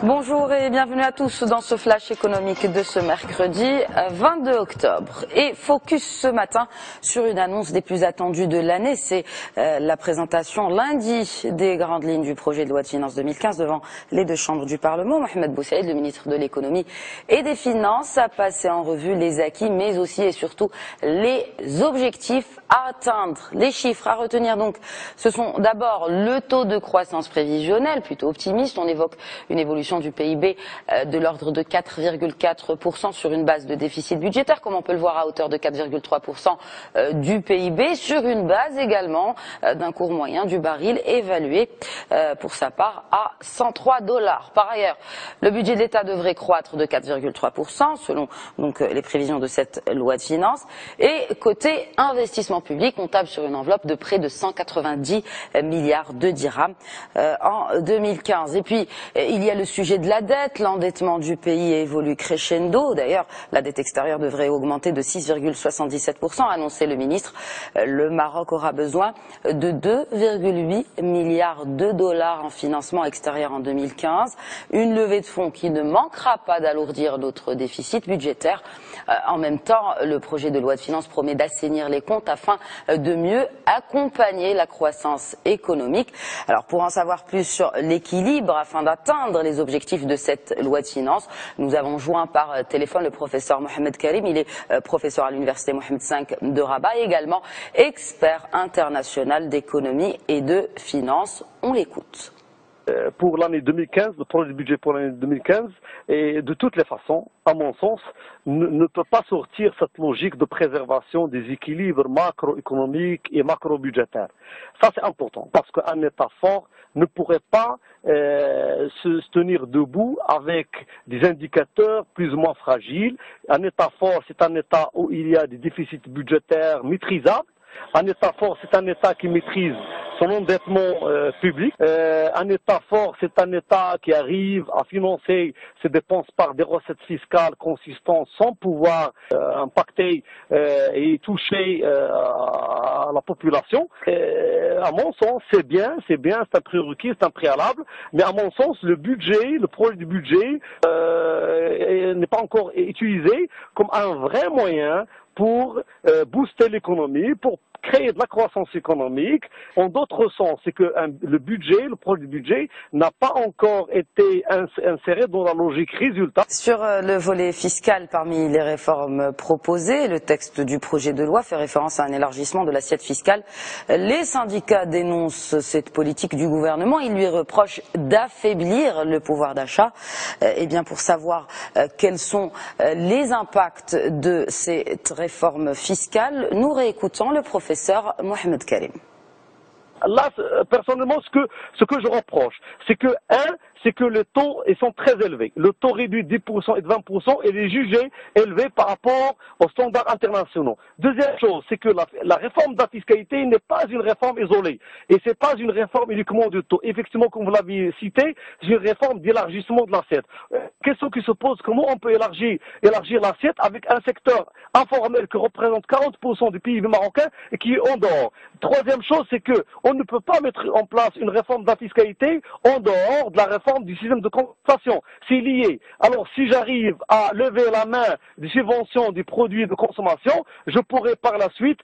Bonjour et bienvenue à tous dans ce flash économique de ce mercredi 22 octobre. Et focus ce matin sur une annonce des plus attendues de l'année. C'est la présentation lundi des grandes lignes du projet de loi de finances 2015 devant les deux chambres du Parlement. Mohamed Boussaïd, le ministre de l'économie et des finances, a passé en revue les acquis mais aussi et surtout les objectifs à atteindre. Les chiffres à retenir donc, ce sont d'abord le taux de croissance prévisionnelle, plutôt optimiste. On évoque une évolution du PIB de l'ordre de 4,4% sur une base de déficit budgétaire, comme on peut le voir à hauteur de 4,3% du PIB, sur une base également d'un cours moyen du baril évalué pour sa part à $103. Par ailleurs, le budget de l'État devrait croître de 4,3% selon donc les prévisions de cette loi de finances. Et côté investissement public, on table sur une enveloppe de près de 190 milliards de dirhams en 2015. Et puis, il y a le sujet de la dette. L'endettement du pays évolue crescendo. D'ailleurs, la dette extérieure devrait augmenter de 6,77%, a annoncé le ministre. Le Maroc aura besoin de 2,8 milliards de dollars en financement extérieur en 2015. Une levée de fonds qui ne manquera pas d'alourdir notre déficit budgétaire. En même temps, le projet de loi de finances promet d'assainir les comptes afin de mieux accompagner la croissance économique. Alors, pour en savoir plus sur l'équilibre afin d'atteindre les objectifs de cette loi de finances, nous avons joint par téléphone le professeur Mohamed Karim. Il est professeur à l'université Mohamed V de Rabat et également expert international d'économie et de finances. On l'écoute. Pour l'année 2015, le projet de budget pour l'année 2015, et de toutes les façons, à mon sens, ne peut pas sortir cette logique de préservation des équilibres macroéconomiques et macro-budgétaires. Ça, c'est important, parce qu'un État fort ne pourrait pas se tenir debout avec des indicateurs plus ou moins fragiles. Un État fort, c'est un État où il y a des déficits budgétaires maîtrisables. Un État fort, c'est un État qui maîtrise son endettement public. Un État fort, c'est un État qui arrive à financer ses dépenses par des recettes fiscales consistantes sans pouvoir impacter et toucher à la population. À mon sens, c'est bien, c'est un prérequis, c'est un préalable. Mais à mon sens, le projet du budget n'est pas encore utilisé comme un vrai moyen pour booster l'économie, pour créer de la croissance économique. En d'autres sens, c'est que le projet du budget n'a pas encore été inséré dans la logique résultat. Sur le volet fiscal, parmi les réformes proposées, le texte du projet de loi fait référence à un élargissement de l'assiette fiscale. Les syndicats dénoncent cette politique du gouvernement. Ils lui reprochent d'affaiblir le pouvoir d'achat. Eh bien, pour savoir quels sont les impacts de cette réforme fiscale, nous réécoutons le professeur Mohamed Karim. Là, personnellement, ce que je reproche, c'est que les taux ils sont très élevés. Le taux réduit de 10% et de 20%, il est jugé élevé par rapport aux standards internationaux. Deuxième chose, c'est que la réforme de la fiscalité n'est pas une réforme isolée. Et c'est pas une réforme uniquement du taux. Effectivement, comme vous l'avez cité, c'est une réforme d'élargissement de l'assiette. Question qui se pose, comment on peut élargir l'assiette avec un secteur informel qui représente 40% du PIB marocain et qui est en dehors. Troisième chose, c'est que on ne peut pas mettre en place une réforme de la fiscalité en dehors de la réforme du système de compensation. C'est lié. Alors, si j'arrive à lever la main des subventions des produits de consommation, je pourrais par la suite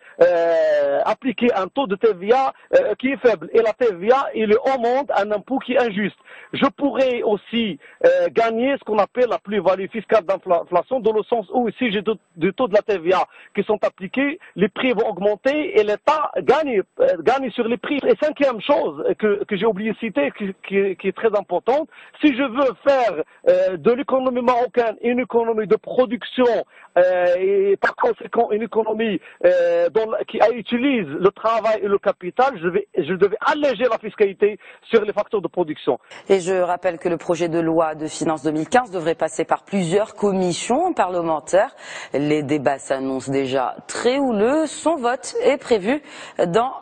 appliquer un taux de TVA qui est faible. Et la TVA, il est au monde un impôt qui est injuste. Je pourrais aussi gagner ce qu'on appelle la plus-value fiscale d'inflation, dans le sens où si j'ai des taux de la TVA qui sont appliqués, les prix vont augmenter et l'État gagne sur les prix. Et cinquième chose que j'ai oublié de citer, qui est très importante, si je veux faire de l'économie marocaine une économie de production et par conséquent une économie qui utilise le travail et le capital, je devais alléger la fiscalité sur les facteurs de production. Et je rappelle que le projet de loi de finances 2015 devrait passer par plusieurs commissions parlementaires. Les débats s'annoncent déjà très houleux. Son vote est prévu dans